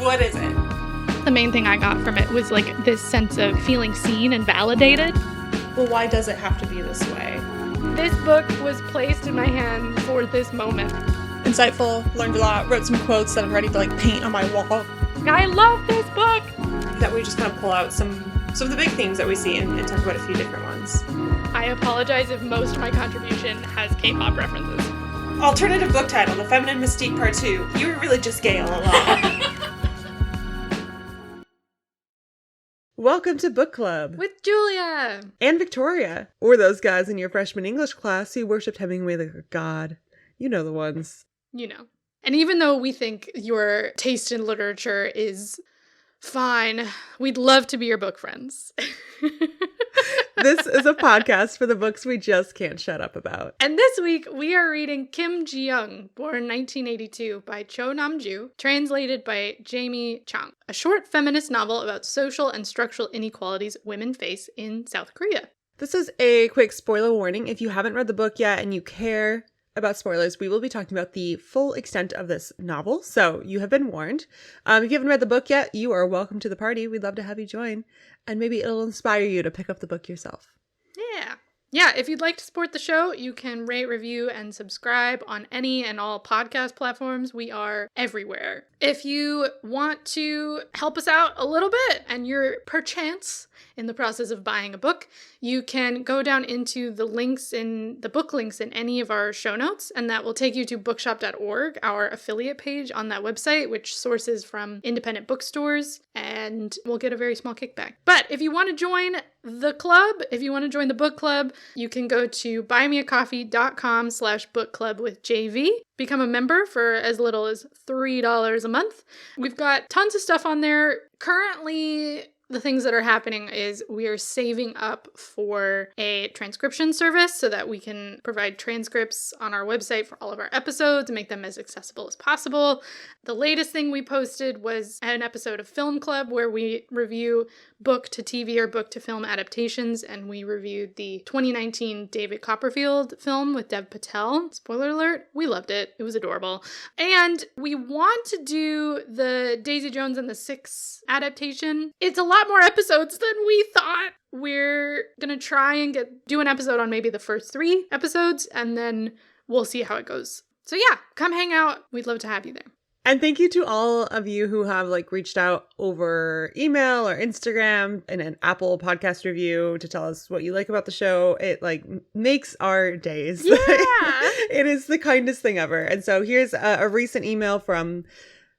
What is it? The main thing I got from it was like this sense of feeling seen and validated. Well, why does it have to be this way? This book was placed in my hand for this moment. Insightful, learned a lot, wrote some quotes that I'm ready to like paint on my wall. I love this book! That we just kind of pull out some of the big themes that we see and talk about a few different ones. I apologize if most of my contribution has K-pop references. Alternative book title, The Feminine Mystique Part 2. You were really just gay all along. Welcome to Book Club. With Julia! And Victoria. Or those guys in your freshman English class who worshipped Hemingway like a god. You know the ones. You know. And even though we think your taste in literature is fine, we'd love to be your book friends. This is a podcast for the books we just can't shut up about. And this week, we are reading Kim Jiyoung, born 1982, by Cho Nam-Joo, translated by Jamie Chang, a short feminist novel about social and structural inequalities women face in South Korea. This is a quick spoiler warning. If you haven't read the book yet and you care about spoilers, we will be talking about the full extent of this novel, so you have been warned. If you haven't read the book yet, you are welcome to the party. We'd love to have you join, and maybe it'll inspire you to pick up the book yourself. Yeah, if you'd like to support the show, you can rate, review, and subscribe on any and all podcast platforms. We are everywhere. If you want to help us out a little bit and you're perchance in the process of buying a book, you can go down into the book links in any of our show notes, and that will take you to bookshop.org, our affiliate page on that website, which sources from independent bookstores, and we'll get a very small kickback. But if you want to join the club, if you want to join the book club, you can go to buymeacoffee.com/bookclub with JV. Become a member for as little as $3 a month. We've got tons of stuff on there. Currently, the things that are happening is we are saving up for a transcription service so that we can provide transcripts on our website for all of our episodes and make them as accessible as possible. The latest thing we posted was an episode of Film Club where we review book to TV or book to film adaptations, and we reviewed the 2019 David Copperfield film with Dev Patel. Spoiler alert, we loved it. It was adorable. And we want to do the Daisy Jones and the Six adaptation. It's a lot more episodes than we thought. We're gonna try and do an episode on maybe the first 3 episodes, and then we'll see how it goes. So yeah, come hang out. We'd love to have you there. And thank you to all of you who have reached out over email or Instagram in an Apple podcast review to tell us what you like about the show. It makes our days. Yeah. It is the kindest thing ever. And so here's a recent email from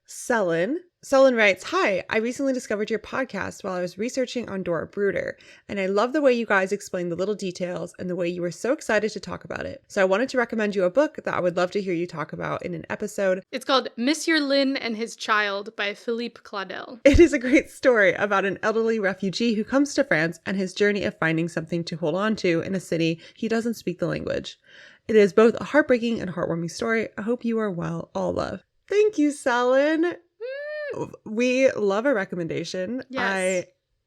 Selin. Selin writes, "Hi, I recently discovered your podcast while I was researching on Dora Bruder, and I love the way you guys explain the little details and the way you were so excited to talk about it. So I wanted to recommend you a book that I would love to hear you talk about in an episode. It's called Monsieur Lin and His Child by Philippe Claudel. It is a great story about an elderly refugee who comes to France and his journey of finding something to hold on to in a city he doesn't speak the language. It is both a heartbreaking and heartwarming story. I hope you are well. All love." Thank you, Selin. We love a recommendation. Yes. I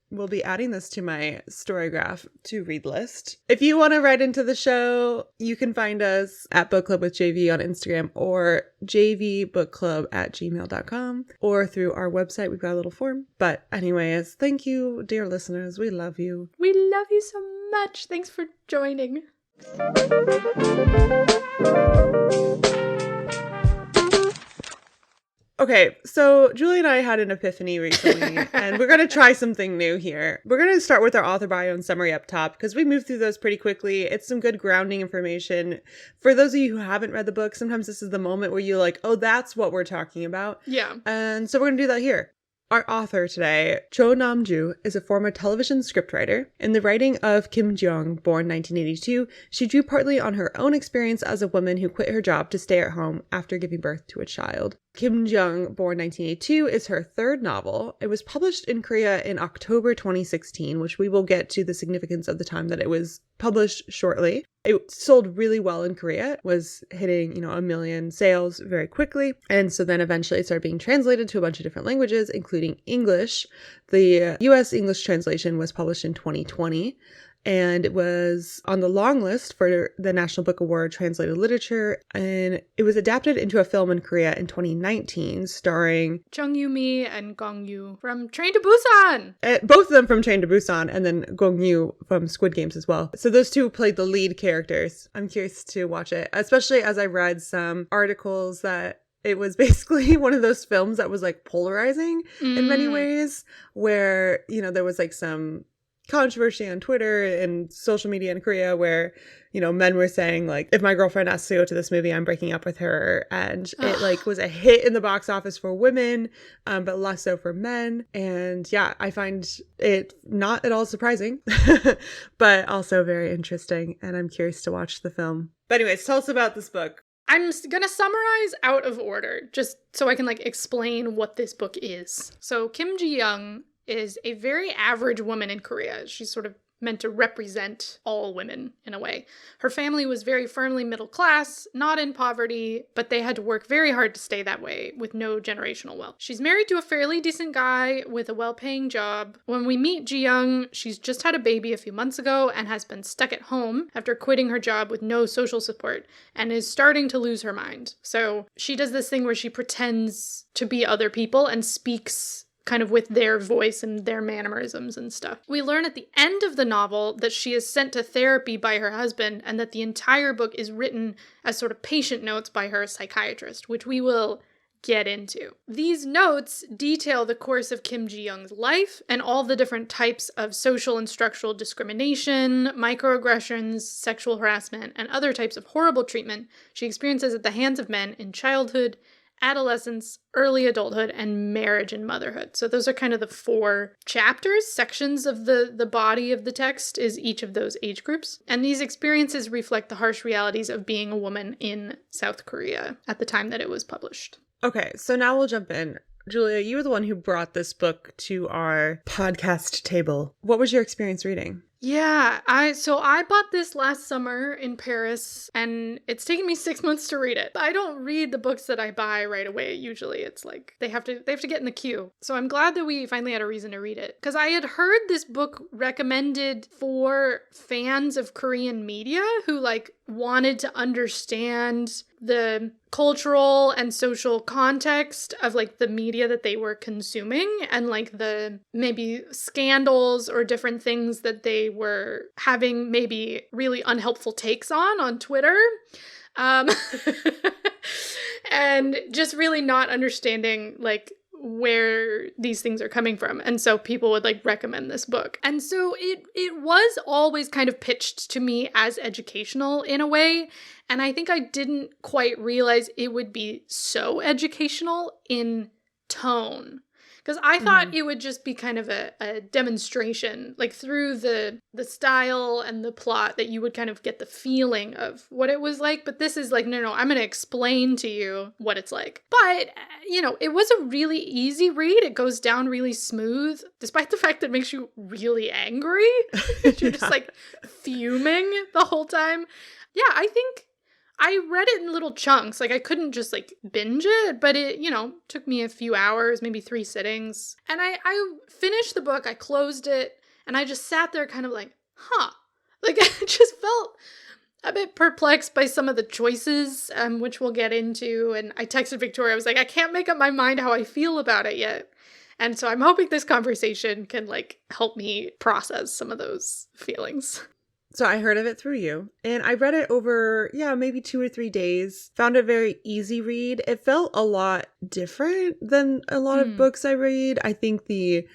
will be adding this to my Storygraph to read list. If you want to write into the show, you can find us at Book Club with JV on Instagram or jvbookclub@gmail.com or through our website. We've got a little form. But anyways, thank you, dear listeners. We love you. We love you so much. Thanks for joining. Okay, so Julie and I had an epiphany recently, and we're going to try something new here. We're going to start with our author bio and summary up top, because we moved through those pretty quickly. It's some good grounding information. For those of you who haven't read the book, sometimes this is the moment where you're like, oh, that's what we're talking about. Yeah. And so we're going to do that here. Our author today, Cho Nam-Joo, is a former television scriptwriter. In the writing of Kim Jiyoung, born 1982, she drew partly on her own experience as a woman who quit her job to stay at home after giving birth to a child. Kim Jiyoung, born 1982, is her third novel. It was published in Korea in October 2016, which we will get to the significance of the time that it was published shortly. It sold really well in Korea, was hitting, 1 million sales very quickly. And so then eventually it started being translated to a bunch of different languages, including English. The US English translation was published in 2020. and it was on the long list for the National Book Award Translated Literature, and it was adapted into a film in Korea in 2019 starring Chung Yoo-mi and Gong Yoo from Train to Busan. both of them from Train to Busan, and then Gong Yoo from Squid Games as well. So those two played the lead characters. I'm curious to watch it, especially as I read some articles that it was basically one of those films that was like polarizing in many ways, where, you know, there was like some controversy on Twitter and social media in Korea where, you know, men were saying like, if my girlfriend asks to go to this movie, I'm breaking up with her. And it like was a hit in the box office for women, but less so for men. And yeah, I find it not at all surprising, but also very interesting. And I'm curious to watch the film. But anyways, tell us about this book. I'm going to summarize out of order, just so I can like explain what this book is. So Kim Jiyoung is a very average woman in Korea. She's sort of meant to represent all women in a way. Her family was very firmly middle class, not in poverty, but they had to work very hard to stay that way with no generational wealth. She's married to a fairly decent guy with a well-paying job. When we meet Jiyoung, she's just had a baby a few months ago and has been stuck at home after quitting her job with no social support and is starting to lose her mind. So she does this thing where she pretends to be other people and speaks kind of with their voice and their mannerisms and stuff. We learn at the end of the novel that she is sent to therapy by her husband and that the entire book is written as sort of patient notes by her psychiatrist, which we will get into. These notes detail the course of Kim Ji-young's life and all the different types of social and structural discrimination, microaggressions, sexual harassment, and other types of horrible treatment she experiences at the hands of men in childhood, adolescence, early adulthood, and marriage and motherhood. So those are kind of the 4 chapters, sections of the body of the text is each of those age groups. And these experiences reflect the harsh realities of being a woman in South Korea at the time that it was published. Okay, so now we'll jump in. Julia, you were the one who brought this book to our podcast table. What was your experience reading? Yeah, I bought this last summer in Paris, and it's taken me 6 months to read it. I don't read the books that I buy right away. Usually it's like they have to get in the queue. So I'm glad that we finally had a reason to read it, because I had heard this book recommended for fans of Korean media who like wanted to understand the cultural and social context of like the media that they were consuming and like the maybe scandals or different things that they were having maybe really unhelpful takes on Twitter. And just really not understanding like where these things are coming from. And so people would like recommend this book. And so it was always kind of pitched to me as educational in a way. And I think I didn't quite realize it would be so educational in tone. Because I thought it would just be kind of a demonstration, like through the style and the plot, that you would kind of get the feeling of what it was like. But this is like, no, I'm going to explain to you what it's like. But, you know, it was a really easy read. It goes down really smooth, despite the fact that it makes you really angry. You're just like fuming the whole time. Yeah, I think I read it in little chunks. Like I couldn't just like binge it, but it, you know, took me a few hours, maybe 3 sittings. And I finished the book, I closed it, and I just sat there kind of like, like I just felt a bit perplexed by some of the choices, which we'll get into. And I texted Victoria, I was like, I can't make up my mind how I feel about it yet. And so I'm hoping this conversation can like help me process some of those feelings. So I heard of it through you, and I read it over, maybe 2 or 3 days. Found it very easy read. It felt a lot different than a lot of books I read. I think the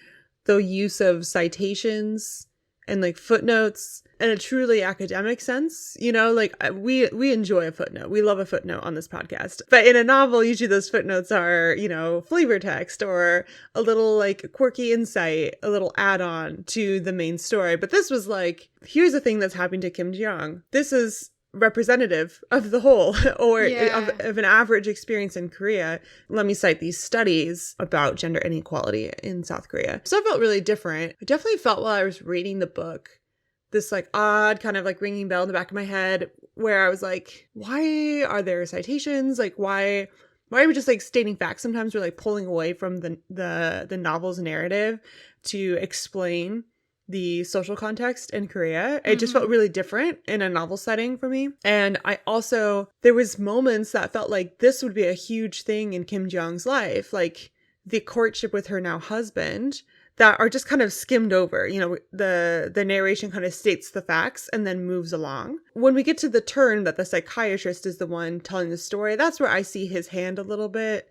use of citations and like footnotes in a truly academic sense, you know, like we enjoy a footnote. We love a footnote on this podcast. But in a novel, usually those footnotes are, you know, flavor text or a little like quirky insight, a little add-on to the main story. But this was like, here's a thing that's happening to Kim Jiyoung. This is representative of the whole or of an average experience in Korea. Let me cite these studies about gender inequality in South Korea. So it felt really different. I definitely felt while I was reading the book this like odd kind of like ringing bell in the back of my head where I was like, why are there citations? Like why are we just like stating facts? Sometimes we're like pulling away from the novel's narrative to explain the social context in Korea. It just felt really different in a novel setting for me. And I also, there was moments that felt like this would be a huge thing in Kim Ji-young's life, like the courtship with her now husband, that are just kind of skimmed over. You know, the narration kind of states the facts and then moves along. When we get to the turn that the psychiatrist is the one telling the story, that's where I see his hand a little bit,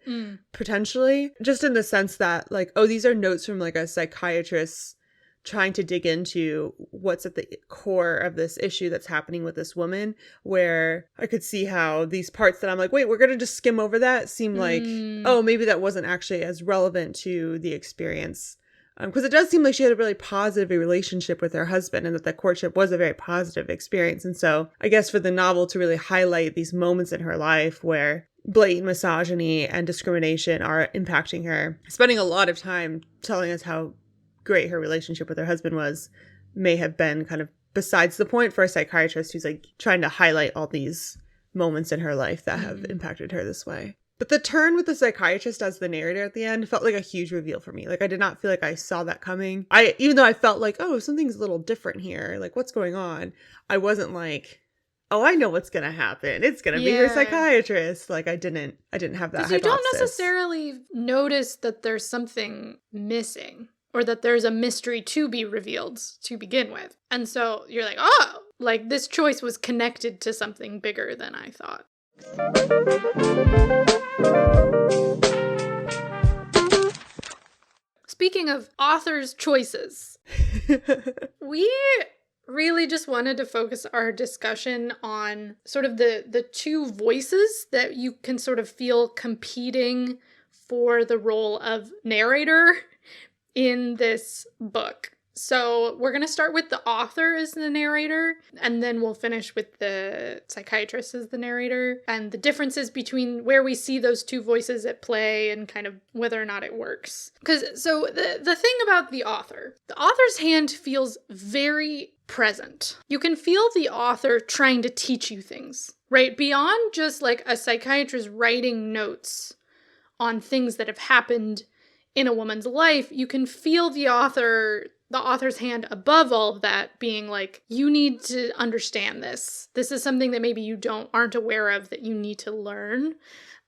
potentially. Just in the sense that, like, oh, these are notes from like a psychiatrist trying to dig into what's at the core of this issue that's happening with this woman, where I could see how these parts that I'm like, wait, we're going to just skim over that, seem like, oh, maybe that wasn't actually as relevant to the experience. Because it does seem like she had a really positive relationship with her husband and that the courtship was a very positive experience. And so I guess for the novel to really highlight these moments in her life where blatant misogyny and discrimination are impacting her, spending a lot of time telling us how great her relationship with her husband was, may have been kind of besides the point for a psychiatrist who's like trying to highlight all these moments in her life that have impacted her this way. But the turn with the psychiatrist as the narrator at the end felt like a huge reveal for me. Like, I did not feel like I saw that coming. Even though I felt like, oh, something's a little different here. Like, what's going on? I wasn't like, oh, I know what's going to happen. It's going to be her psychiatrist. Like, I didn't have that hypothesis. Because you don't necessarily notice that there's something missing or that there's a mystery to be revealed to begin with. And so you're like, oh, like this choice was connected to something bigger than I thought. Speaking of authors' choices, we really just wanted to focus our discussion on sort of the two voices that you can sort of feel competing for the role of narrator in this book. So we're going to start with the author as the narrator, and then we'll finish with the psychiatrist as the narrator, and the differences between where we see those two voices at play and kind of whether or not it works. So the thing about the author's hand feels very present. You can feel the author trying to teach you things, right? Beyond just like a psychiatrist writing notes on things that have happened in a woman's life, you can feel the author's hand above all of that being like, you need to understand this. This is something that maybe you aren't aware of that you need to learn.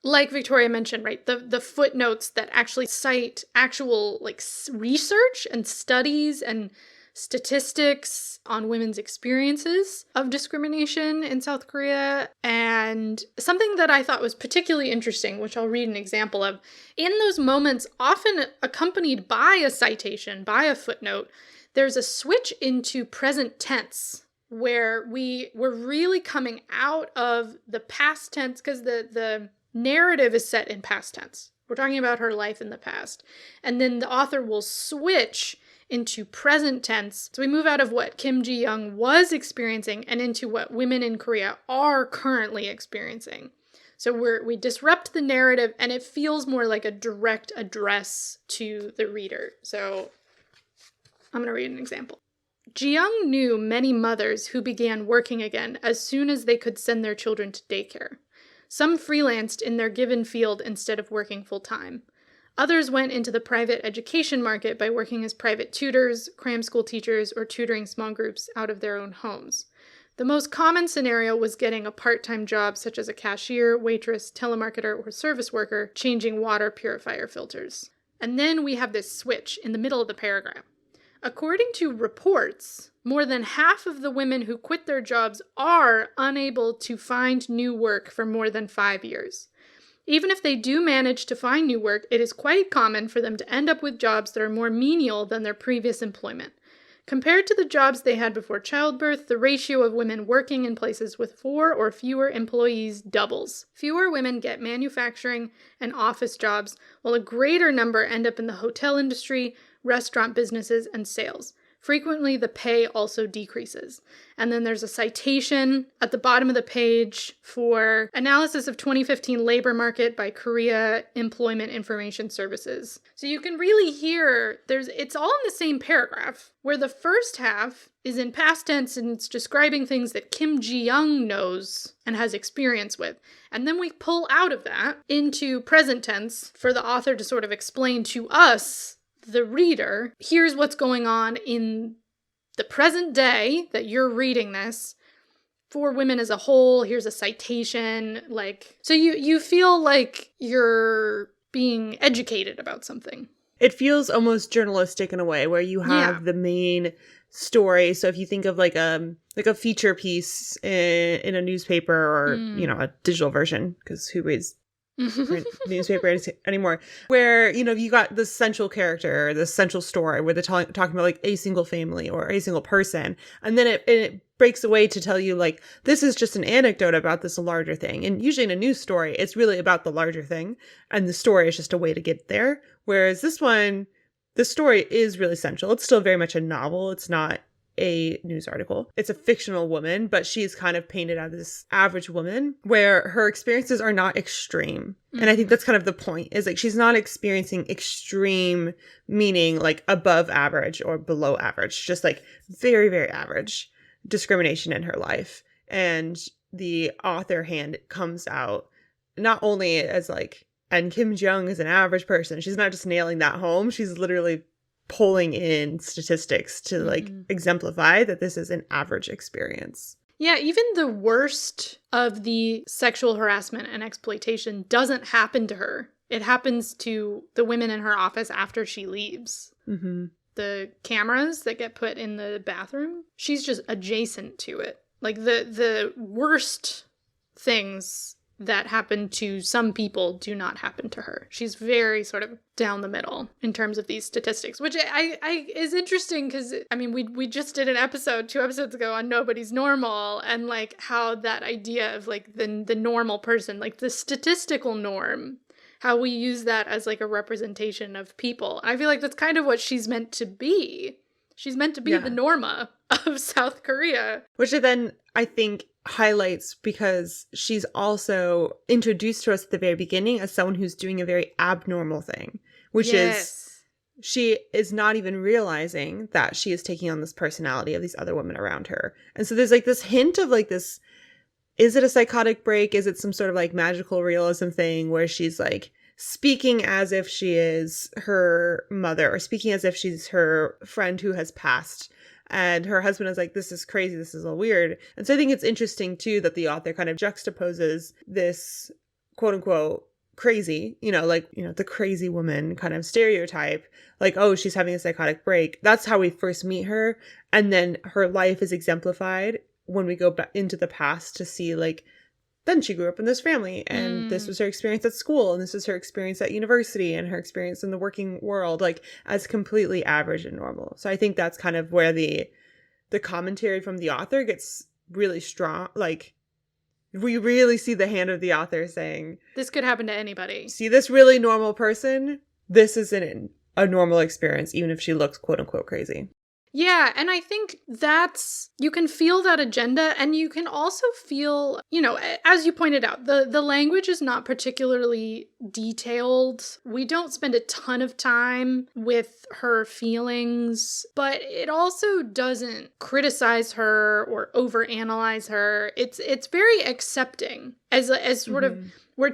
Like Victoria mentioned, right? The footnotes that actually cite actual like research and studies and statistics on women's experiences of discrimination in South Korea. And something that I thought was particularly interesting, which I'll read an example of, in those moments, often accompanied by a citation, by a footnote, there's a switch into present tense where we're really coming out of the past tense, because the narrative is set in past tense. We're talking about her life in the past. And then the author will switch into present tense. So we move out of what Kim Ji-young was experiencing and into what women in Korea are currently experiencing. So we disrupt the narrative and it feels more like a direct address to the reader. So I'm going to read an example. Jiyoung knew many mothers who began working again as soon as they could send their children to daycare. Some freelanced in their given field instead of working full-time. Others went into the private education market by working as private tutors, cram school teachers, or tutoring small groups out of their own homes. The most common scenario was getting a part-time job such as a cashier, waitress, telemarketer, or service worker, changing water purifier filters. And then we have this switch in the middle of the paragraph. According to reports, more than half of the women who quit their jobs are unable to find new work for more than 5 years. Even if they do manage to find new work, it is quite common for them to end up with jobs that are more menial than their previous employment. Compared to the jobs they had before childbirth, the ratio of women working in places with 4 or fewer employees doubles. Fewer women get manufacturing and office jobs, while a greater number end up in the hotel industry, restaurant businesses, and sales. Frequently, the pay also decreases. And then there's a citation at the bottom of the page for analysis of 2015 labor market by Korea Employment Information Services. So you can really hear it's all in the same paragraph, where the first half is in past tense and it's describing things that Kim Ji-young knows and has experience with. And then we pull out of that into present tense for the author to sort of explain to us, the reader, here's what's going on in the present day that you're reading this, for women as a whole, here's a citation, like, so you feel like you're being educated about something. It feels almost journalistic in a way where you have the main story. So if you think of like a feature piece in a newspaper or, a digital version, because who reads print newspaper anymore, where, you got the central character, the central story where they're talking about like a single family or a single person. And then it breaks away to tell you like, this is just an anecdote about this larger thing. And usually in a news story, it's really about the larger thing. And the story is just a way to get there. Whereas this one, the story is really central. It's still very much a novel. It's not a news article. It's a fictional woman, but she's kind of painted as this average woman where her experiences are not extreme. Mm-hmm. And I think that's kind of the point, is like she's not experiencing extreme, meaning like above average or below average, just like very, very average discrimination in her life. And the author hand comes out not only as like, and Kim Jiyoung is an average person. She's not just nailing that home. She's literally pulling in statistics to like exemplify that this is an average experience. Yeah, even the worst of the sexual harassment and exploitation doesn't happen to her. It happens to the women in her office after she leaves. Mm-hmm. The cameras that get put in the bathroom, she's just adjacent to it. Like the worst things that happen to some people do not happen to her. She's very sort of down the middle in terms of these statistics, which I is interesting because, I mean, we just did an episode 2 episodes ago on Nobody's Normal, and like how that idea of like the normal person, like the statistical norm, how we use that as like a representation of people. I feel like that's kind of what she's meant to be. She's meant to be the Norma of South Korea. Which then, I think, highlights because she's also introduced to us at the very beginning as someone who's doing a very abnormal thing, which is she is not even realizing that she is taking on this personality of these other women around her. And so there's like this hint of like this, is it a psychotic break? Is it some sort of like magical realism thing where she's like speaking as if she is her mother or speaking as if she's her friend who has passed? And her husband is like, this is crazy. This is all weird. And so I think it's interesting, too, that the author kind of juxtaposes this quote unquote crazy, the crazy woman kind of stereotype. Like, oh, she's having a psychotic break. That's how we first meet her. And then her life is exemplified when we go back into the past to see like, then she grew up in this family and this was her experience at school and this is her experience at university and her experience in the working world, like as completely average and normal. So I think that's kind of where the commentary from the author gets really strong. Like we really see the hand of the author saying, this could happen to anybody. See this really normal person? This isn't a normal experience, even if she looks quote unquote crazy. Yeah, and I think you can feel that agenda, and you can also feel, as you pointed out, the language is not particularly detailed. We don't spend a ton of time with her feelings, but it also doesn't criticize her or overanalyze her. It's very accepting as sort of, we're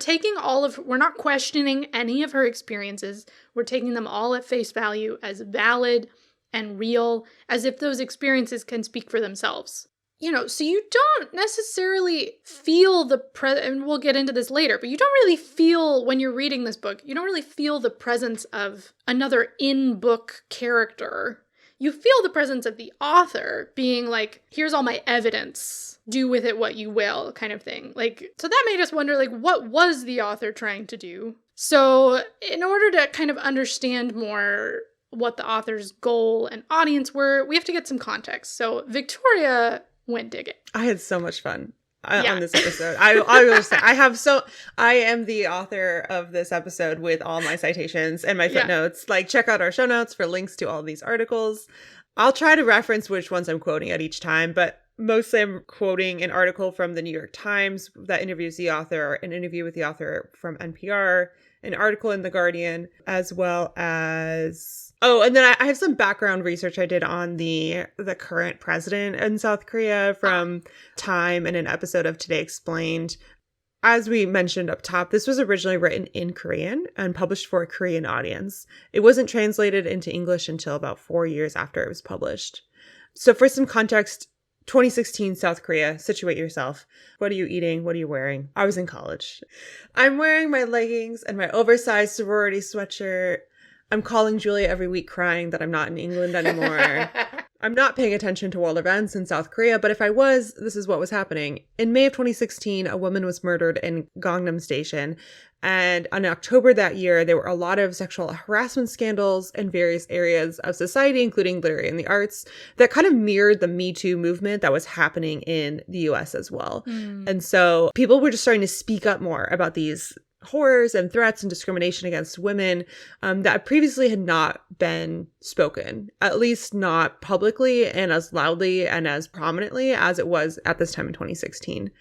not questioning any of her experiences. We're taking them all at face value as valid and real, as if those experiences can speak for themselves. So you don't necessarily feel and we'll get into this later, but you don't really feel, when you're reading this book, you don't really feel the presence of another in-book character. You feel the presence of the author being like, here's all my evidence, do with it what you will, kind of thing. Like, so that made us wonder, like, what was the author trying to do? So in order to kind of understand more what the author's goal and audience were, we have to get some context. So Victoria went digging. I had so much fun on this episode. I will say, I am the author of this episode with all my citations and my footnotes. Like, check out our show notes for links to all these articles. I'll try to reference which ones I'm quoting at each time, but mostly I'm quoting an article from the New York Times that interviews the author, an interview with the author from NPR, an article in The Guardian, as well as... Oh, and then I have some background research I did on the current president in South Korea from Time and an episode of Today Explained. As we mentioned up top, this was originally written in Korean and published for a Korean audience. It wasn't translated into English until about 4 years after it was published. So for some context, 2016 South Korea, situate yourself. What are you eating? What are you wearing? I was in college. I'm wearing my leggings and my oversized sorority sweatshirt. I'm calling Julia every week crying that I'm not in England anymore. I'm not paying attention to world events in South Korea, but if I was, this is what was happening. In May of 2016, a woman was murdered in Gangnam Station. And in October that year, there were a lot of sexual harassment scandals in various areas of society, including literary and the arts, that kind of mirrored the Me Too movement that was happening in the US as well. And so people were just starting to speak up more about these horrors and threats and discrimination against women that previously had not been spoken, at least not publicly and as loudly and as prominently as it was at this time in 2016.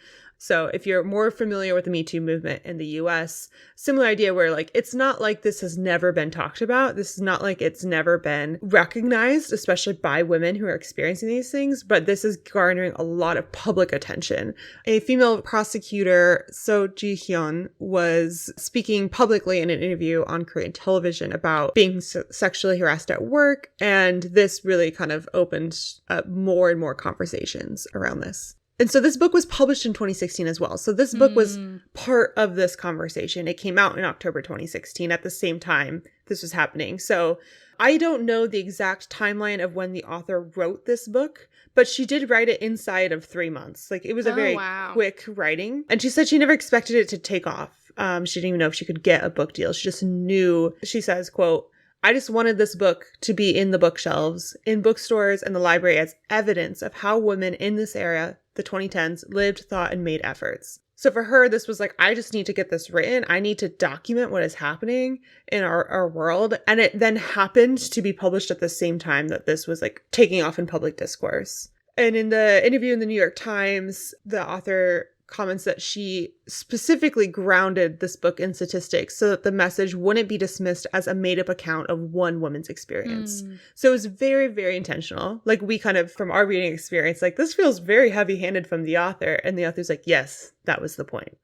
So if you're more familiar with the Me Too movement in the US, similar idea where like, it's not like this has never been talked about. This is not like it's never been recognized, especially by women who are experiencing these things, but this is garnering a lot of public attention. A female prosecutor, Jiyoung, was speaking publicly in an interview on Korean television about being sexually harassed at work. And this really kind of opened up more and more conversations around this. And so this book was published in 2016 as well. So this book was part of this conversation. It came out in October 2016 at the same time this was happening. So I don't know the exact timeline of when the author wrote this book, but she did write it inside of 3 months. Like it was a very quick writing. And she said she never expected it to take off. She didn't even know if she could get a book deal. She just knew, she says, quote, I just wanted this book to be in the bookshelves, in bookstores and the library as evidence of how women in this era, the 2010s, lived, thought, and made efforts. So for her, this was like, I just need to get this written. I need to document what is happening in our world. And it then happened to be published at the same time that this was like taking off in public discourse. And in the interview in the New York Times, the author comments that she specifically grounded this book in statistics so that the message wouldn't be dismissed as a made-up account of one woman's experience. So it was very, very intentional. Like we kind of, from our reading experience, like this feels very heavy-handed from the author. And the author's like, yes, that was the point.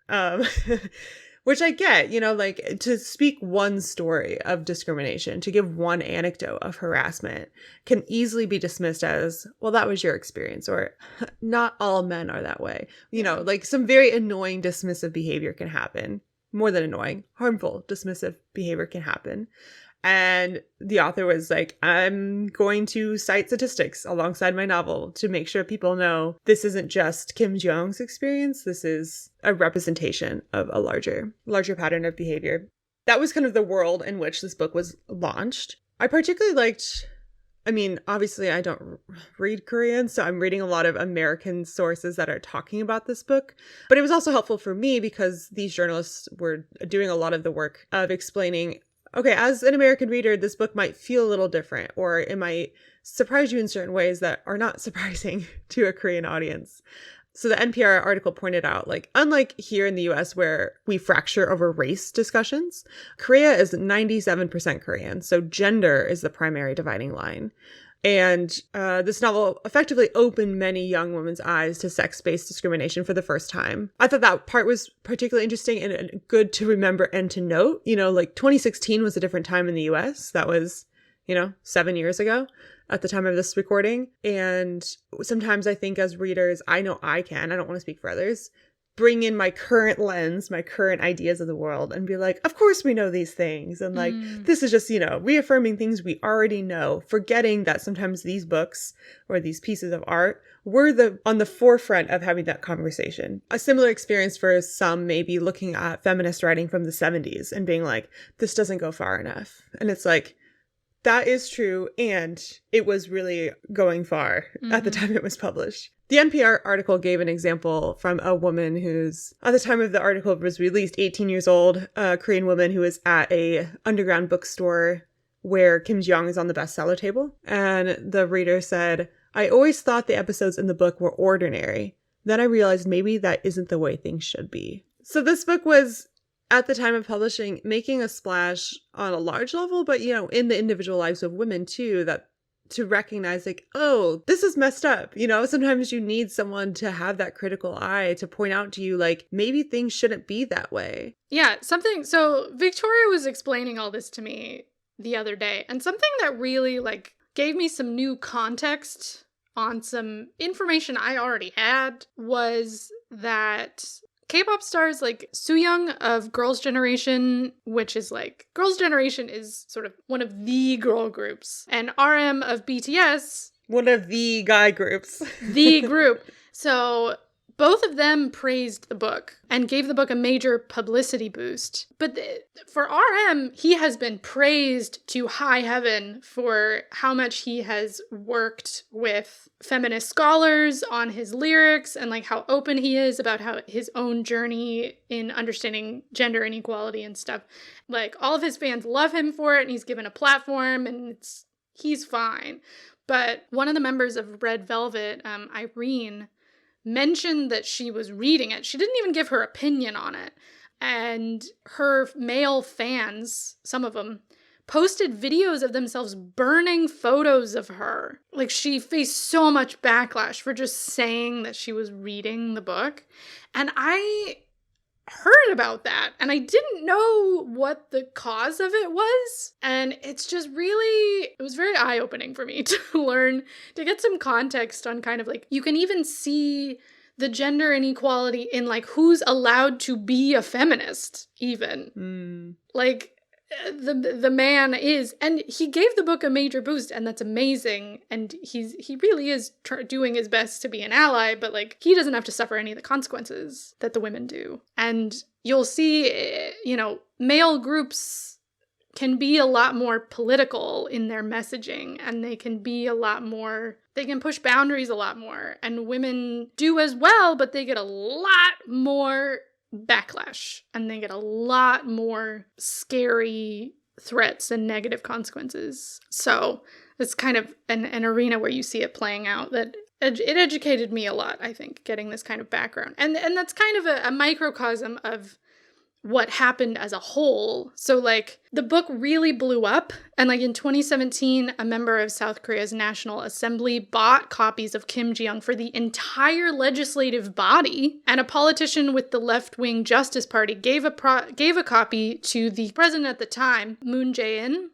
Which I get, you know, like to speak one story of discrimination, to give one anecdote of harassment can easily be dismissed as, well, that was your experience, or not all men are that way. You know, like some very annoying dismissive behavior can happen. More than annoying, harmful dismissive behavior can happen. And the author was like, I'm going to cite statistics alongside my novel to make sure people know this isn't just Kim Jiyoung's experience. This is a representation of a larger pattern of behavior. That was kind of the world in which this book was launched. I particularly liked, I mean, obviously I don't read Korean, so I'm reading a lot of American sources that are talking about this book. But it was also helpful for me because these journalists were doing a lot of the work of explaining, okay, as an American reader, this book might feel a little different, or it might surprise you in certain ways that are not surprising to a Korean audience. So the NPR article pointed out, like, unlike here in the US where we fracture over race discussions, Korea is 97% Korean, so gender is the primary dividing line. And this novel effectively opened many young women's eyes to sex-based discrimination for the first time. I thought that part was particularly interesting and good to remember and to note. You know, like 2016 was a different time in the US. That was, 7 years ago at the time of this recording. And sometimes I think as readers, I know I don't want to speak for others, bring in my current lens, my current ideas of the world and be like, of course we know these things. And like, this is just, reaffirming things we already know, forgetting that sometimes these books or these pieces of art were on the forefront of having that conversation. A similar experience for some may be looking at feminist writing from the 70s and being like, this doesn't go far enough. And it's like, that is true. And it was really going far at the time it was published. The NPR article gave an example from a woman who's, at the time of the article was released, 18 years old, a Korean woman who was at a underground bookstore where Kim Jiyoung is on the bestseller table. And the reader said, I always thought the episodes in the book were ordinary. Then I realized maybe that isn't the way things should be. So this book was, at the time of publishing, making a splash on a large level, but, in the individual lives of women too, that to recognize like, oh, this is messed up. Sometimes you need someone to have that critical eye to point out to you, like, maybe things shouldn't be that way. Yeah, so Victoria was explaining all this to me the other day, and something that really, like, gave me some new context on some information I already had, was that K-pop stars like Jiyoung of Girls' Generation, which is like, Girls' Generation is sort of one of the girl groups, and RM of BTS, one of the guy groups. the group. So both of them praised the book and gave the book a major publicity boost. But for RM, he has been praised to high heaven for how much he has worked with feminist scholars on his lyrics and like how open he is about how his own journey in understanding gender inequality and stuff. Like, all of his fans love him for it, and he's given a platform, and he's fine. But one of the members of Red Velvet, Irene, mentioned that she was reading it. She didn't even give her opinion on it. And her male fans, some of them, posted videos of themselves burning photos of her. Like, she faced so much backlash for just saying that she was reading the book. And I heard about that, and I didn't know what the cause of it was. And it's just really, it was very eye-opening for me to learn, to get some context on kind of like, you can even see the gender inequality in like who's allowed to be a feminist even. Like, the man is, and he gave the book a major boost, and that's amazing, and he really is doing his best to be an ally, but like, he doesn't have to suffer any of the consequences that the women do. And you'll see, you know, male groups can be a lot more political in their messaging, and they can be a lot more, they can push boundaries a lot more, and women do as well, but they get a lot more backlash, and they get a lot more scary threats and negative consequences. So it's kind of an arena where you see it playing out, that it educated me a lot, I think, getting this kind of background. And that's kind of a microcosm of what happened as a whole. So like, the book really blew up, and like in 2017, a member of South Korea's National Assembly bought copies of Kim Jiyoung for the entire legislative body, and a politician with the left-wing Justice Party gave a copy to the president at the time, Moon Jae-in,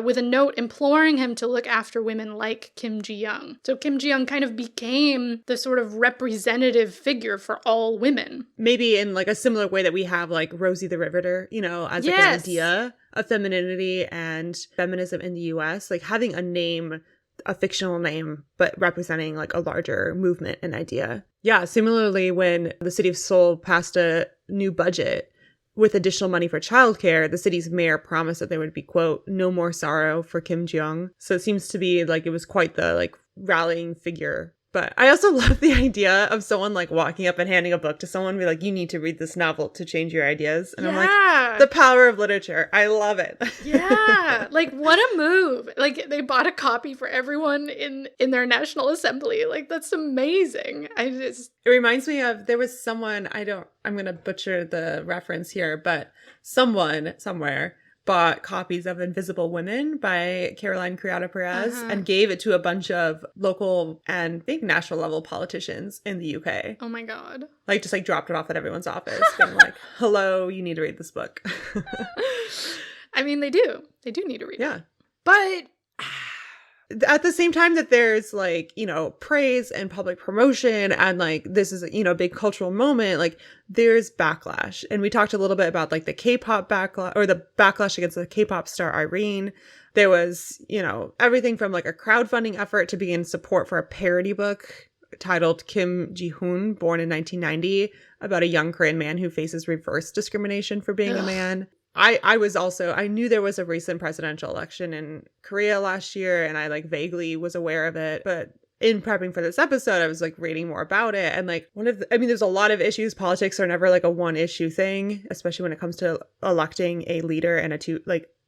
with a note imploring him to look after women like Kim Jiyoung. So Kim Jiyoung kind of became the sort of representative figure for all women. Maybe in like a similar way that we have like Rosie the Riveter, you know, as like an idea of femininity and feminism in the US, like having a name, a fictional name, but representing like a larger movement and idea. Yeah, similarly, when the city of Seoul passed a new budget with additional money for childcare, the city's mayor promised that there would be, quote, no more sorrow for Kim Jiyoung. So it seems to be like it was quite the like rallying figure. But I also love the idea of someone like walking up and handing a book to someone and be like, you need to read this novel to change your ideas. And I'm like, the power of literature. I love it. Yeah. Like, what a move. Like, they bought a copy for everyone in their National Assembly. Like, that's amazing. It reminds me of, there was someone, I'm going to butcher the reference here, but someone somewhere bought copies of Invisible Women by Caroline Criado Perez and gave it to a bunch of local and I think national level politicians in the UK. Oh my God. Like, just like dropped it off at everyone's office being like, hello, you need to read this book. I mean, they do need to read it. But at the same time that there's like, you know, praise and public promotion and like this is, you know, a big cultural moment, like there's backlash. And we talked a little bit about like the K-pop backlash, or the backlash against the K-pop star Irene. There was, you know, everything from like a crowdfunding effort to begin support for a parody book titled Kim Ji-hoon, born in 1990, about a young Korean man who faces reverse discrimination for being a man. I knew there was a recent presidential election in Korea last year, and I like vaguely was aware of it, but in prepping for this episode, I was like reading more about it. And like there's a lot of issues. Politics are never like a one issue thing, especially when it comes to electing a leader and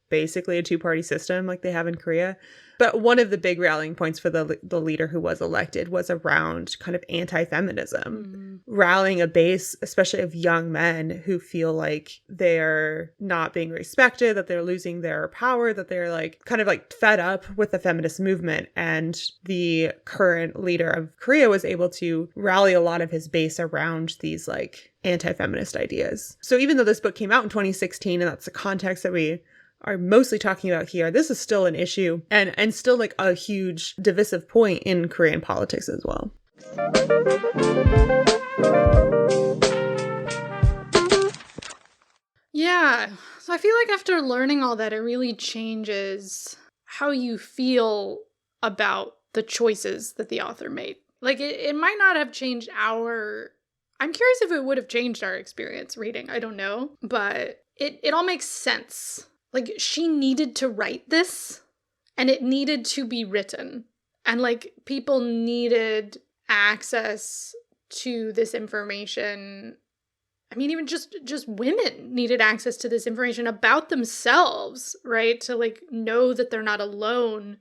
basically a two-party system like they have in Korea. But one of the big rallying points for the leader who was elected was around kind of anti-feminism, rallying a base, especially of young men who feel like they're not being respected, that they're losing their power, that they're like kind of like fed up with the feminist movement. And the current leader of Korea was able to rally a lot of his base around these like anti-feminist ideas. So even though this book came out in 2016, and that's the context that we are mostly talking about here, this is still an issue and still like a huge divisive point in Korean politics as well. Yeah. So I feel like after learning all that, it really changes how you feel about the choices that the author made. Like, it might not have changed our... I'm curious if it would have changed our experience reading. I don't know. But it all makes sense. Like, she needed to write this, and it needed to be written. And, like, people needed access to this information. I mean, even just women needed access to this information about themselves, right? To, like, know that they're not alone.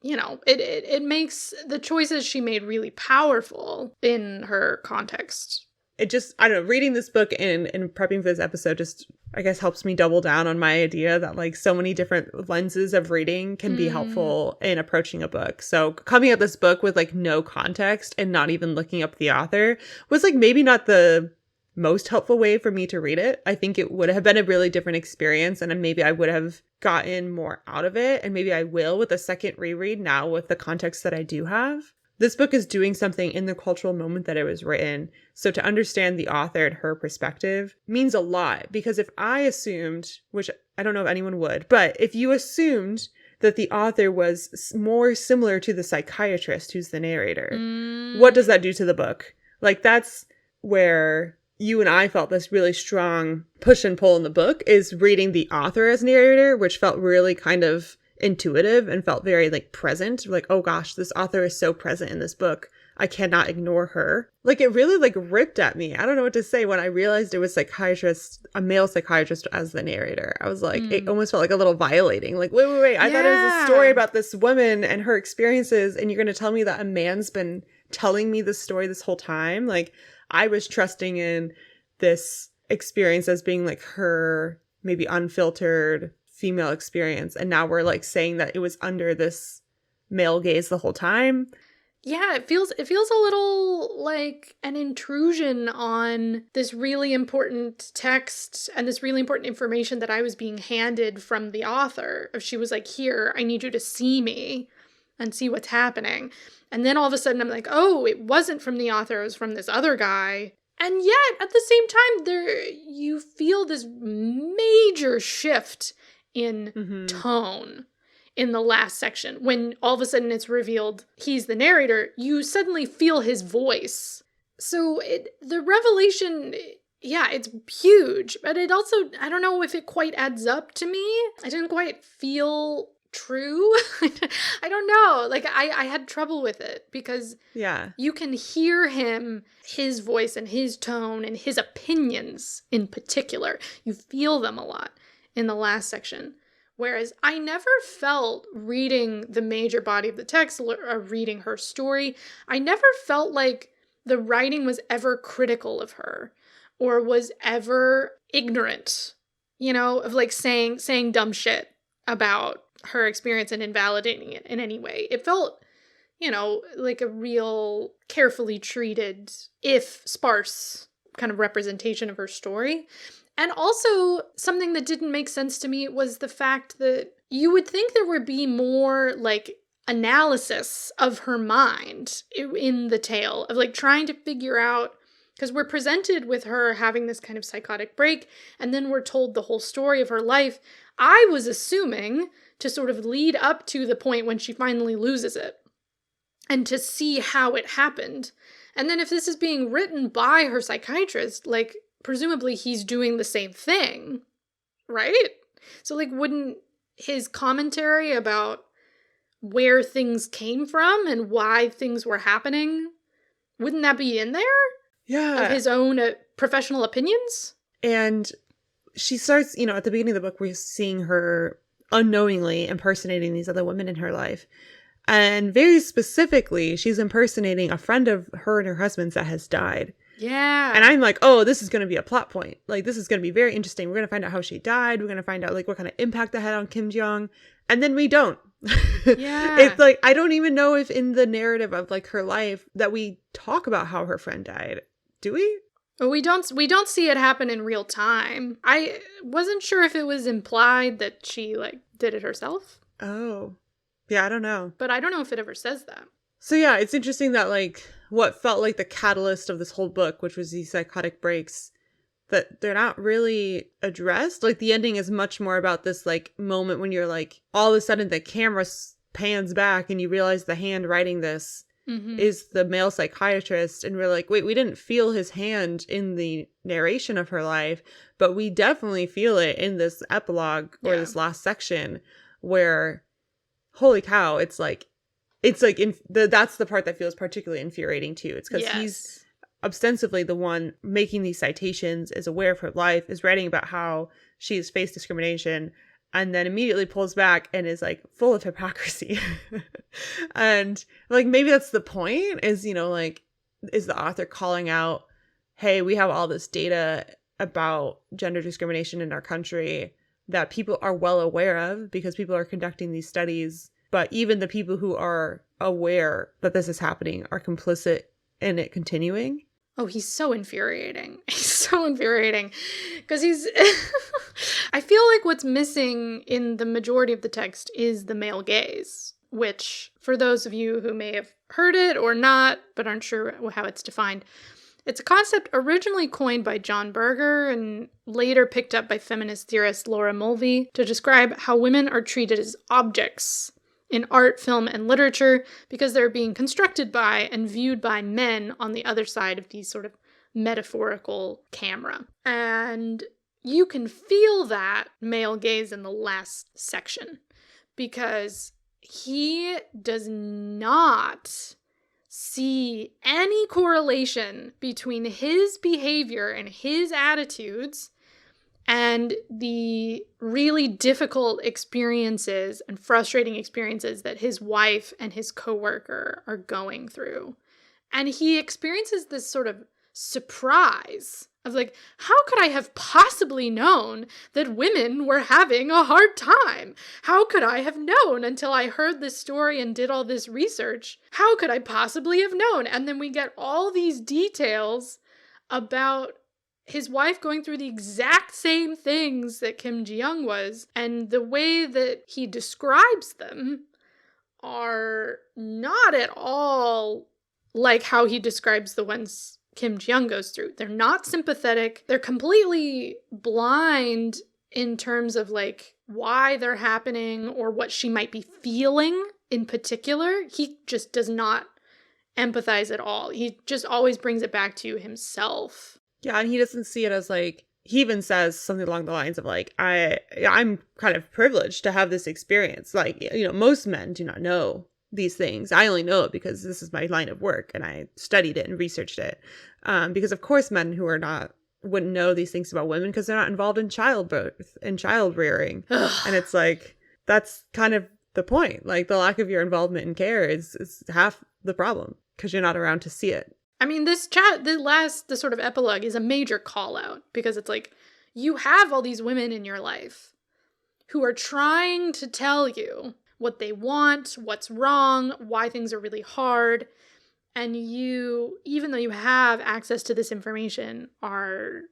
You know, it makes the choices she made really powerful in her context. It just, I don't know, reading this book and prepping for this episode just, I guess, helps me double down on my idea that, like, so many different lenses of reading can be helpful in approaching a book. So coming at this book with, like, no context and not even looking up the author was, like, maybe not the most helpful way for me to read it. I think it would have been a really different experience, and maybe I would have gotten more out of it, and maybe I will with a second reread now with the context that I do have. This book is doing something in the cultural moment that it was written. So to understand the author and her perspective means a lot, because if I assumed, which I don't know if anyone would, but if you assumed that the author was more similar to the psychiatrist who's the narrator, what does that do to the book? Like, that's where you and I felt this really strong push and pull in the book, is reading the author as narrator, which felt really kind of intuitive and felt very, like, present. Like, oh gosh, this author is so present in this book. I cannot ignore her. Like, it really, like, ripped at me. I don't know what to say when I realized it was a male psychiatrist as the narrator. I was like, it almost felt like a little violating. Like, wait. I thought it was a story about this woman and her experiences, and you're going to tell me that a man's been telling me this story this whole time? Like, I was trusting in this experience as being, like, her maybe unfiltered female experience, and now we're, like, saying that it was under this male gaze the whole time. Yeah, it feels a little like an intrusion on this really important text and this really important information that I was being handed from the author. If she was like, here, I need you to see me and see what's happening. And then all of a sudden I'm like, oh, it wasn't from the author, it was from this other guy. And yet, at the same time, you feel this major shift in tone in the last section. When all of a sudden it's revealed he's the narrator, you suddenly feel his voice. So the revelation, yeah, it's huge, but it also, I don't know if it quite adds up to me. I didn't quite feel true. I don't know. Like, I had trouble with it because you can hear his voice and his tone and his opinions in particular. You feel them a lot in the last section. Whereas I never felt, reading the major body of the text or reading her story, I never felt like the writing was ever critical of her or was ever ignorant, you know, of, like, saying dumb shit about her experience and invalidating it in any way. It felt, you know, like a real carefully treated, if sparse, kind of representation of her story. And also, something that didn't make sense to me was the fact that you would think there would be more, like, analysis of her mind in the tale, of, like, trying to figure out, because we're presented with her having this kind of psychotic break, and then we're told the whole story of her life. I was assuming to sort of lead up to the point when she finally loses it, and to see how it happened. And then if this is being written by her psychiatrist, like, presumably he's doing the same thing, right? So, like, wouldn't his commentary about where things came from and why things were happening, wouldn't that be in there? Yeah. Of his own professional opinions? And she starts, you know, at the beginning of the book, we're seeing her unknowingly impersonating these other women in her life. And very specifically, she's impersonating a friend of her and her husband's that has died. Yeah. And I'm like, oh, this is going to be a plot point. Like, this is going to be very interesting. We're going to find out how she died. We're going to find out, like, what kind of impact that had on Kim Jiyoung. And then we don't. Yeah. It's like, I don't even know if in the narrative of, like, her life that we talk about how her friend died. Do we? But we don't see it happen in real time. I wasn't sure if it was implied that she, like, did it herself. Oh. Yeah, I don't know. But I don't know if it ever says that. So yeah, it's interesting that, like, what felt like the catalyst of this whole book, which was these psychotic breaks, that they're not really addressed. Like, the ending is much more about this, like, moment when you're, like, all of a sudden the camera pans back and you realize the hand writing this is the male psychiatrist, and we're like, wait, we didn't feel his hand in the narration of her life, but we definitely feel it in this epilogue or this last section where, holy cow, it's like that's the part that feels particularly infuriating too. It's because he's ostensibly the one making these citations, is aware of her life, is writing about how she's faced discrimination, and then immediately pulls back and is, like, full of hypocrisy. And, like, maybe that's the point, is, you know, like, is the author calling out, hey, we have all this data about gender discrimination in our country that people are well aware of because people are conducting these studies, but even the people who are aware that this is happening are complicit in it continuing. Oh, he's so infuriating. He's so infuriating. Because he's... I feel like what's missing in the majority of the text is the male gaze, which, for those of you who may have heard it or not, but aren't sure how it's defined, it's a concept originally coined by John Berger and later picked up by feminist theorist Laura Mulvey to describe how women are treated as objects in art, film, and literature because they're being constructed by and viewed by men on the other side of these sort of metaphorical camera. And you can feel that male gaze in the last section because he does not see any correlation between his behavior and his attitudes and the really difficult experiences and frustrating experiences that his wife and his coworker are going through. And he experiences this sort of surprise of, like, how could I have possibly known that women were having a hard time? How could I have known until I heard this story and did all this research? How could I possibly have known? And then we get all these details about his wife going through the exact same things that Kim Jiyoung was, and the way that he describes them are not at all like how he describes the ones Kim Jiyoung goes through. They're not sympathetic. They're completely blind in terms of, like, why they're happening or what she might be feeling in particular. He just does not empathize at all. He just always brings it back to himself. Yeah, and he doesn't see it as, like, he even says something along the lines of, like, I'm kind of privileged to have this experience. Like, you know, most men do not know these things. I only know it because this is my line of work and I studied it and researched it. Because of course men who are not wouldn't know these things about women because they're not involved in childbirth and child rearing. And it's like, that's kind of the point. Like, the lack of your involvement in care is half the problem because you're not around to see it. I mean, the sort of epilogue is a major call out because it's like, you have all these women in your life who are trying to tell you what they want, what's wrong, why things are really hard. And you, even though you have access to this information, are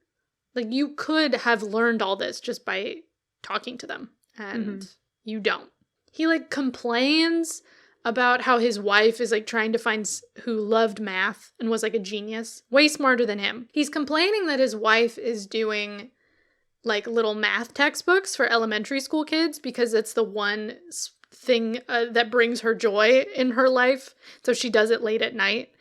like, you could have learned all this just by talking to them. And you don't. He, like, complains about how his wife is, like, trying to find who loved math and was, like, a genius, way smarter than him. He's complaining that his wife is doing, like, little math textbooks for elementary school kids because it's the one thing that brings her joy in her life. So she does it late at night.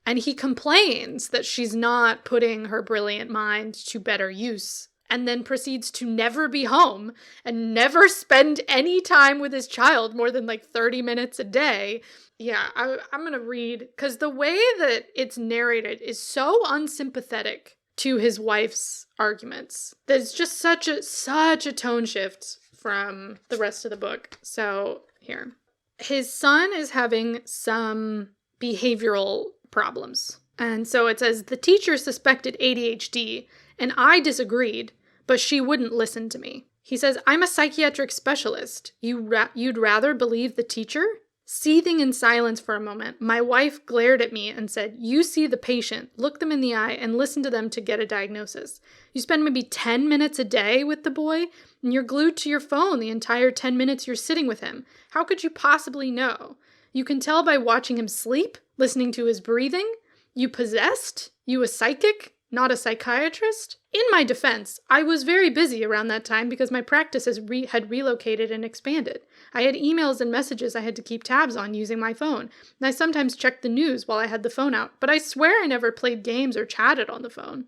And he complains that she's not putting her brilliant mind to better use, and then proceeds to never be home and never spend any time with his child more than, like, 30 minutes a day. Yeah, I'm going to read, because the way that it's narrated is so unsympathetic to his wife's arguments that it's just such a tone shift from the rest of the book. So here, his son is having some behavioral problems. And so it says, the teacher suspected ADHD and I disagreed, but she wouldn't listen to me. He says, I'm a psychiatric specialist. You'd rather believe the teacher? Seething in silence for a moment, my wife glared at me and said, "You see the patient, look them in the eye, and listen to them to get a diagnosis. You spend maybe 10 minutes a day with the boy, and you're glued to your phone the entire 10 minutes you're sitting with him. How could you possibly know? You can tell by watching him sleep, listening to his breathing. You possessed? You a psychic? Not a psychiatrist?" In my defense, I was very busy around that time because my practice had relocated and expanded. I had emails and messages I had to keep tabs on using my phone, and I sometimes checked the news while I had the phone out, but I swear I never played games or chatted on the phone.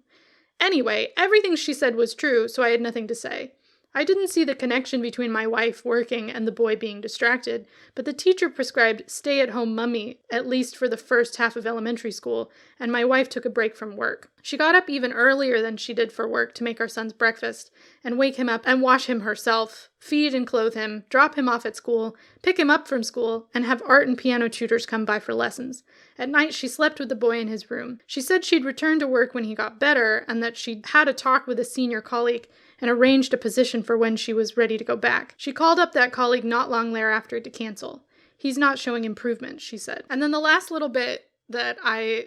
Anyway, everything she said was true, so I had nothing to say. I didn't see the connection between my wife working and the boy being distracted, but the teacher prescribed stay-at-home mummy, at least for the first half of elementary school, and my wife took a break from work. She got up even earlier than she did for work to make our son's breakfast, and wake him up and wash him herself, feed and clothe him, drop him off at school, pick him up from school, and have art and piano tutors come by for lessons. At night, she slept with the boy in his room. She said she'd return to work when he got better, and that she'd had a talk with a senior colleague and arranged a position for when she was ready to go back. She called up that colleague not long thereafter to cancel. "He's not showing improvement," she said. And then the last little bit that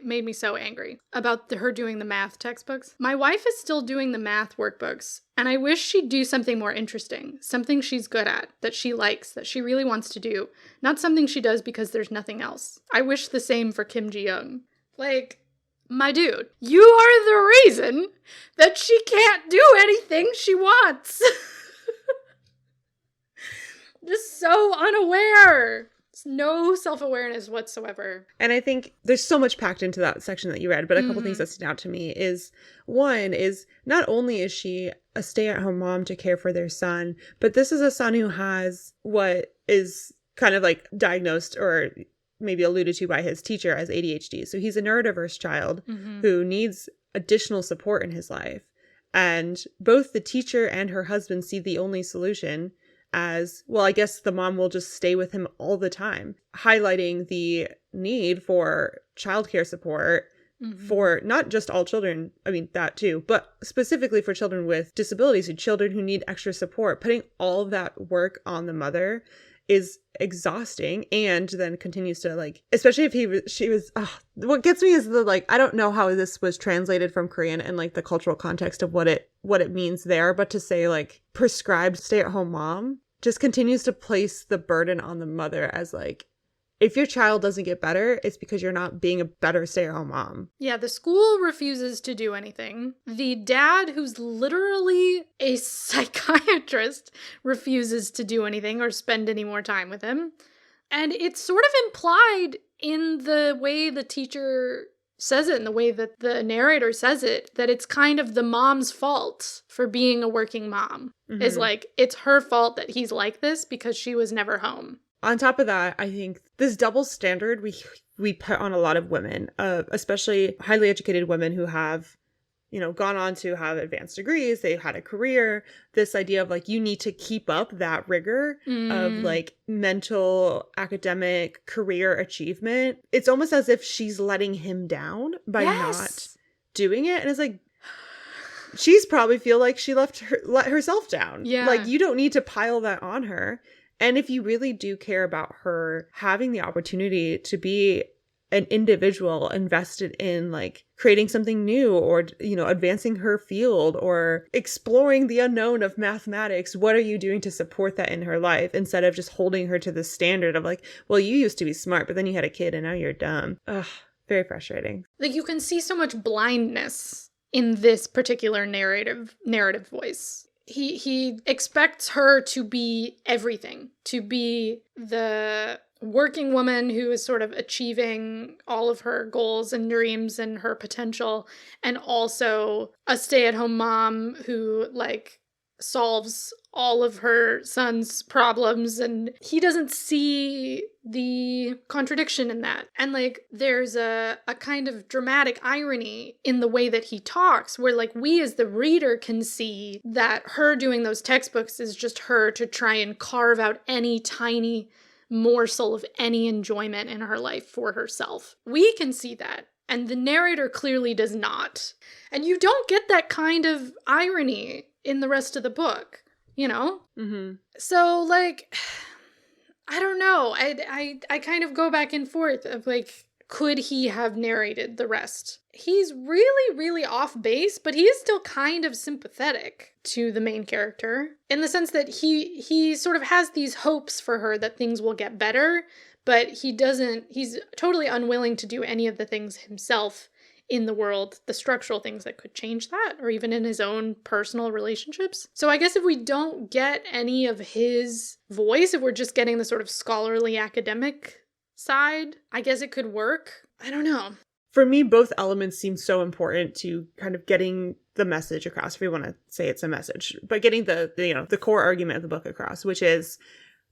made me so angry about her doing the math textbooks. My wife is still doing the math workbooks, and I wish she'd do something more interesting, something she's good at, that she likes, that she really wants to do, not something she does because there's nothing else. I wish the same for Kim Jiyoung. Like, my dude, you are the reason that she can't do anything she wants. Just so unaware. No self-awareness whatsoever. And I think there's so much packed into that section that you read, but a couple things that stood out to me is, one is not only is she a stay-at-home mom to care for their son, but this is a son who has what is kind of like diagnosed or maybe alluded to by his teacher as ADHD. So he's a neurodiverse child who needs additional support in his life. And both the teacher and her husband see the only solution as, well, I guess the mom will just stay with him all the time, highlighting the need for childcare support for not just all children, I mean, that too, but specifically for children with disabilities and children who need extra support. Putting all of that work on the mother is exhausting, and then continues to, like, especially if she was what gets me is the, like, I don't know how this was translated from Korean and like the cultural context of what it means there, but to say like prescribed stay-at-home mom just continues to place the burden on the mother as like, if your child doesn't get better, it's because you're not being a better stay-at-home mom. Yeah, the school refuses to do anything. The dad, who's literally a psychiatrist, refuses to do anything or spend any more time with him. And it's sort of implied in the way the teacher says it, in the way that the narrator says it, that it's kind of the mom's fault for being a working mom. Is like, it's her fault that he's like this because she was never home. On top of that, I think this double standard we put on a lot of women, especially highly educated women who have, you know, gone on to have advanced degrees, they've had a career, this idea of like, you need to keep up that rigor of like mental, academic, career achievement. It's almost as if she's letting him down by not doing it. And it's like, she's probably feel like she let herself down. Yeah. Like, you don't need to pile that on her. And if you really do care about her having the opportunity to be an individual invested in like creating something new or, you know, advancing her field or exploring the unknown of mathematics, what are you doing to support that in her life instead of just holding her to the standard of like, well, you used to be smart, but then you had a kid and now you're dumb. Ugh, very frustrating. Like, you can see so much blindness in this particular narrative voice. He expects her to be everything, to be the working woman who is sort of achieving all of her goals and dreams and her potential, and also a stay-at-home mom who, like, solves all of her son's problems, and he doesn't see the contradiction in that. And like, there's a kind of dramatic irony in the way that he talks, where like, we as the reader can see that her doing those textbooks is just her to try and carve out any tiny morsel of any enjoyment in her life for herself. We can see that, and the narrator clearly does not. And you don't get that kind of irony in the rest of the book, you know? So, like, I don't know. I kind of go back and forth of like, could he have narrated the rest? He's really, really off base, but he is still kind of sympathetic to the main character in the sense that he sort of has these hopes for her that things will get better, but he's totally unwilling to do any of the things himself in the world, the structural things that could change that, or even in his own personal relationships. So I guess if we don't get any of his voice, if we're just getting the sort of scholarly academic side, I guess it could work. I don't know. For me, both elements seem so important to kind of getting the message across, if we want to say it's a message, but getting the core argument of the book across, which is,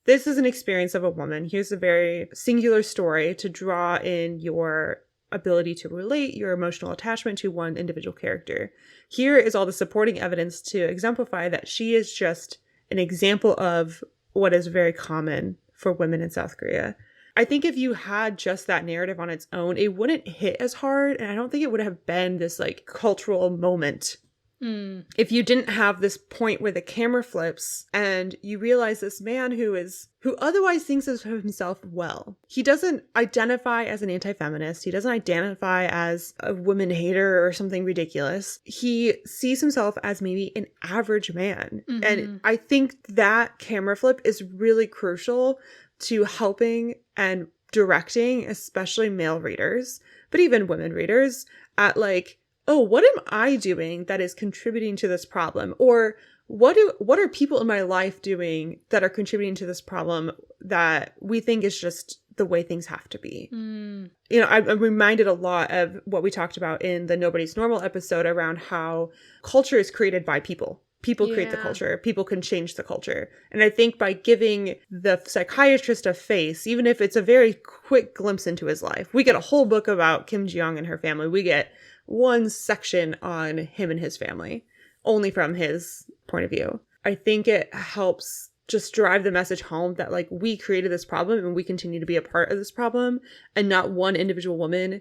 this is an experience of a woman. Here's a very singular story to draw in your ability to relate, your emotional attachment to one individual character. Here is all the supporting evidence to exemplify that she is just an example of what is very common for women in South Korea. I think if you had just that narrative on its own, it wouldn't hit as hard, and I don't think it would have been this like cultural moment. If you didn't have this point where the camera flips and you realize this man who otherwise thinks of himself well. He doesn't identify as an anti-feminist. He doesn't identify as a woman hater or something ridiculous. He sees himself as maybe an average man. Mm-hmm. And I think that camera flip is really crucial to helping and directing, especially male readers, but even women readers, at like, oh, what am I doing that is contributing to this problem? Or what are people in my life doing that are contributing to this problem that we think is just the way things have to be? You know, I'm reminded a lot of what we talked about in the Nobody's Normal episode around how culture is created by people. People create the culture. People can change the culture. And I think by giving the psychiatrist a face, even if it's a very quick glimpse into his life, we get a whole book about Kim Jiyoung and her family. We get one section on him and his family, only from his point of view. I think it helps just drive the message home that like we created this problem and we continue to be a part of this problem, and not one individual woman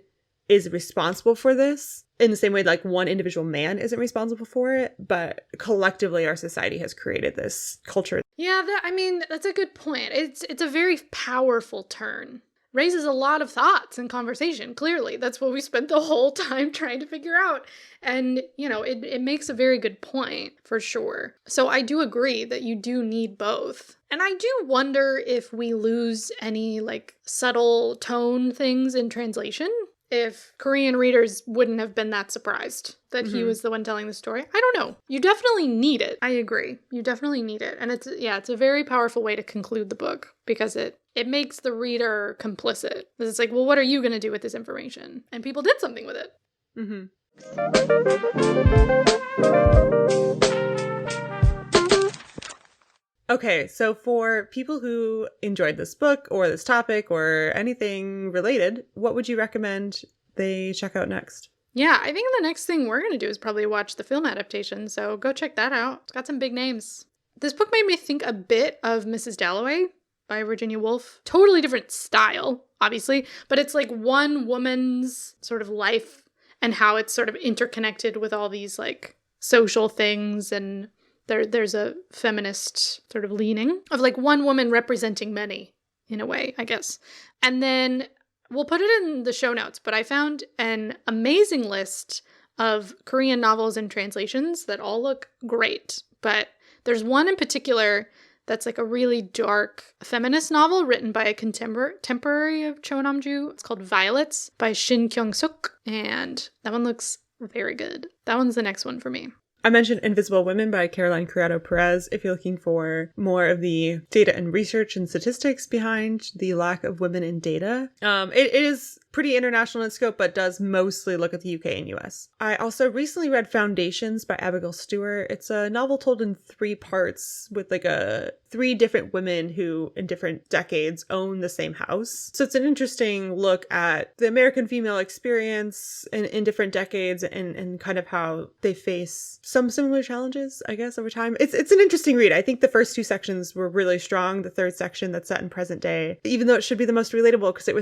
is responsible for this in the same way like one individual man isn't responsible for it, but collectively our society has created this culture. Yeah, that's a good point. It's a very powerful turn. Raises a lot of thoughts and conversation, clearly. That's what we spent the whole time trying to figure out. And, you know, it makes a very good point, for sure. So I do agree that you do need both. And I do wonder if we lose any, like, subtle tone things in translation. If Korean readers wouldn't have been that surprised that he was the one telling the story. I don't know. You definitely need it. I agree. You definitely need it. And it's a very powerful way to conclude the book because it makes the reader complicit. Because it's like, well, what are you going to do with this information? And people did something with it. Mm-hmm. Okay, so for people who enjoyed this book or this topic or anything related, what would you recommend they check out next? Yeah, I think the next thing we're going to do is probably watch the film adaptation, so go check that out. It's got some big names. This book made me think a bit of Mrs. Dalloway by Virginia Woolf. Totally different style, obviously, but it's like one woman's sort of life and how it's sort of interconnected with all these like social things, and there's a feminist sort of leaning of like one woman representing many in a way, I guess. And then we'll put it in the show notes, but I found an amazing list of Korean novels and translations that all look great. But there's one in particular that's like a really dark feminist novel written by a contemporary of Cho Nam-Joo. It's called Violets by Shin Kyung-suk, and that one looks very good. That one's the next one for me. I mentioned Invisible Women by Caroline Criado Perez if you're looking for more of the data and research and statistics behind the lack of women in data. It is pretty international in scope, but does mostly look at the UK and US. I also recently read Foundations by Abigail Stewart. It's a novel told in 3 parts with like 3 different women who in different decades own the same house. So it's an interesting look at the American female experience in different decades and kind of how they face some similar challenges, I guess, over time. It's an interesting read. I think the first 2 sections were really strong. The 3rd section that's set in present day, even though it should be the most relatable because it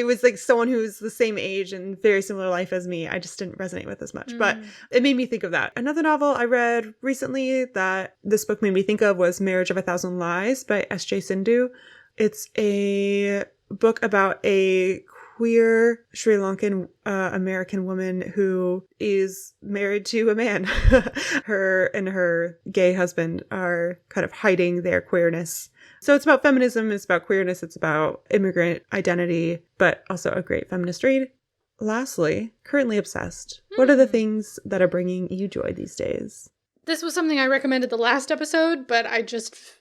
was like someone who's the same age and very similar life as me, I just didn't resonate with as much. But it made me think of that. Another novel I read recently that this book made me think of was Marriage of a Thousand Lies by S.J. Sindhu. It's a book about a queer Sri Lankan American woman who is married to a man. Her and her gay husband are kind of hiding their queerness. So it's about feminism, it's about queerness, it's about immigrant identity, but also a great feminist read. Lastly, currently obsessed. What are the things that are bringing you joy these days? This was something I recommended the last episode, but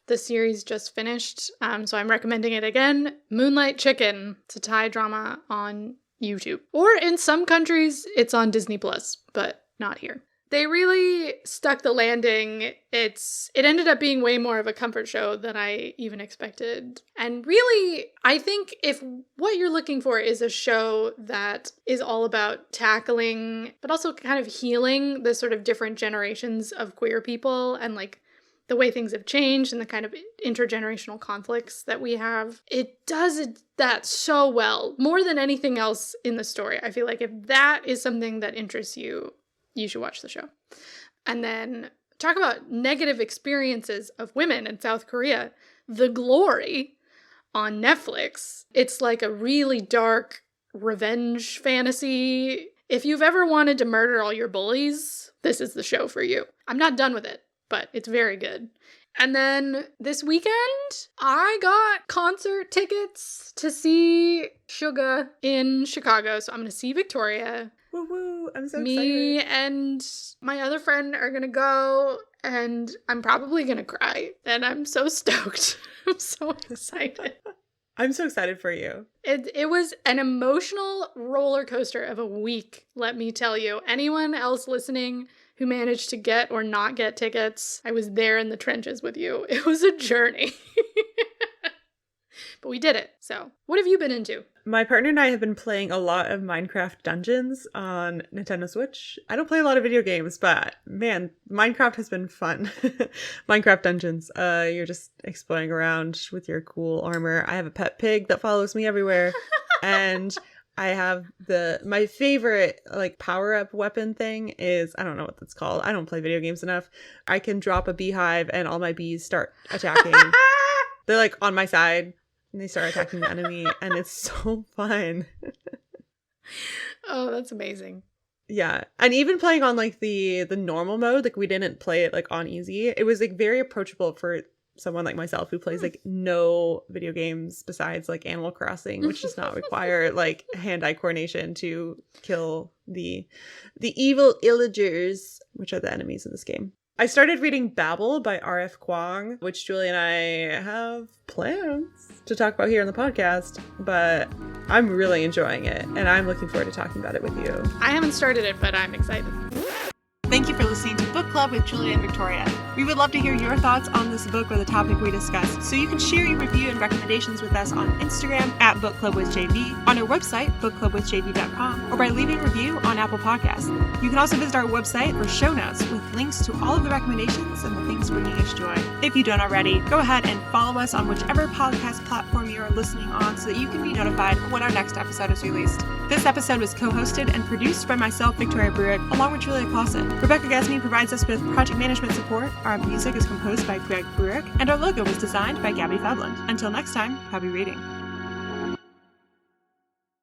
the series just finished, so I'm recommending it again. Moonlight Chicken. It's a Thai drama on YouTube. Or in some countries, it's on Disney+, but not here. They really stuck the landing. It ended up being way more of a comfort show than I even expected. And really, I think if what you're looking for is a show that is all about tackling, but also kind of healing the sort of different generations of queer people and like the way things have changed and the kind of intergenerational conflicts that we have, it does that so well. More than anything else in the story. I feel like if that is something that interests you, you should watch the show. And then talk about negative experiences of women in South Korea. The Glory on Netflix. It's like a really dark revenge fantasy. If you've ever wanted to murder all your bullies, this is the show for you. I'm not done with it, but it's very good. And then this weekend, I got concert tickets to see Suga in Chicago. So I'm going to see Victoria. Woo woo, I'm so excited. Me and my other friend are going to go, and I'm probably going to cry. And I'm so stoked. I'm so excited. I'm so excited for you. It was an emotional roller coaster of a week, let me tell you. Anyone else listening who managed to get or not get tickets, I was there in the trenches with you. It was a journey. But we did it. So, what have you been into? My partner and I have been playing a lot of Minecraft Dungeons on Nintendo Switch. I don't play a lot of video games, but man, Minecraft has been fun. Minecraft Dungeons. You're just exploring around with your cool armor. I have a pet pig that follows me everywhere. And I have my favorite like power-up weapon thing is, I don't know what that's called. I don't play video games enough. I can drop a beehive and all my bees start attacking. They're like on my side. And they start attacking the enemy, and it's so fun. Oh, that's amazing. Yeah. And even playing on like the normal mode, like we didn't play it like on easy. It was like very approachable for someone like myself who plays like no video games besides like Animal Crossing, which does not require like hand-eye coordination to kill the evil illagers, which are the enemies of this game. I started reading Babel by R.F. Kuang, which Julie and I have plans to talk about here on the podcast, but I'm really enjoying it, and I'm looking forward to talking about it with you. I haven't started it, but I'm excited. Thank you for listening to Book Club with Julia and Victoria. We would love to hear your thoughts on this book or the topic we discussed, so you can share your review and recommendations with us on Instagram at BookClubWithJV, on our website, bookclubwithjv.com, or by leaving a review on Apple Podcasts. You can also visit our website for show notes with links to all of the recommendations and the things bringing us joy. If you don't already, go ahead and follow us on whichever podcast platform you are listening on so that you can be notified when our next episode is released. This episode was co-hosted and produced by myself, Victoria Bruick, along with Julia Clausen. Rebecca Gasney provides us with project management support. Our music is composed by Greg Bruick, and our logo was designed by Gabby Fabland. Until next time, happy reading.